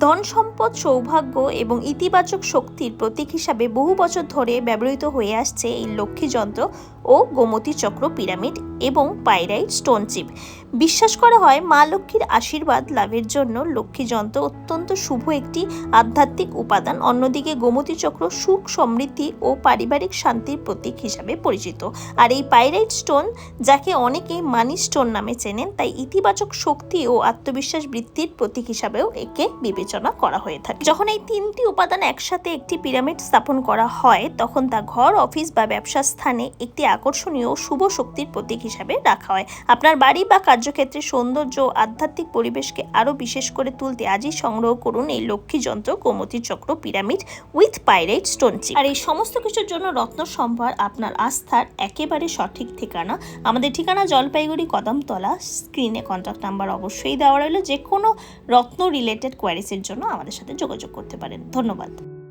ধন সম্পদ, সৌভাগ্য এবং ইতিবাচক শক্তির প্রতীক হিসাবে বহু বছর ধরে ব্যবহৃত হয়ে আসছে এই লক্ষ্মী যন্ত্র ও গোমতী চক্র পিরামিড এবং পাইরাইট স্টোন চিপ। বিশ্বাস করা হয় মা লক্ষ্মীর আশীর্বাদ লাভের জন্য লক্ষ্মী যন্ত্র অত্যন্ত শুভ একটি আধ্যাত্মিক উপাদান। অন্যদিকে গোমতী চক্র সুখ, সমৃদ্ধি ও পারিবারিক শান্তির প্রতীক হিসাবে পরিচিত। আর এই পাইরাইট স্টোন, যাকে অনেকে মানি স্টোন নামে চেনেন, তাই ইতিবাচক শক্তি ও আত্মবিশ্বাস বৃদ্ধির প্রতীক হিসাবেও একে বিবেচনা করা হয়ে থাকে। যখন এই তিনটি উপাদান একসাথে একটি পিরামিড স্থাপন করা হয়, তখন তা ঘর, অফিস বা ব্যবসা স্থানে একটি আকর্ষণীয় শুভ শক্তির প্রতীক হিসাবে রাখা হয়। আপনার বাড়ি বা কার্যক্ষেত্রে সৌন্দর্য ও আধ্যাত্মিক পরিবেশকে আরও বিশেষ করে তুলতে আজই সংগ্রহ করুন এই লক্ষ্মী যন্ত্র গোমতী চক্র pyramid with pyrite stone chip. আর এই সমস্ত কিছুর জন্য রত্ন সম্ভার আপনার আস্থার একেবারে সঠিক ঠিকানা। আমাদের ঠিকানা জলপাইগুড়ি, কদমতলা। স্ক্রিনে কন্ট্যাক্ট নাম্বার অবশ্যই দেওয়া রইল। যে কোনো রত্ন রিলেটেড কোয়ারিজের জন্য আমাদের সাথে যোগাযোগ করতে পারেন। ধন্যবাদ।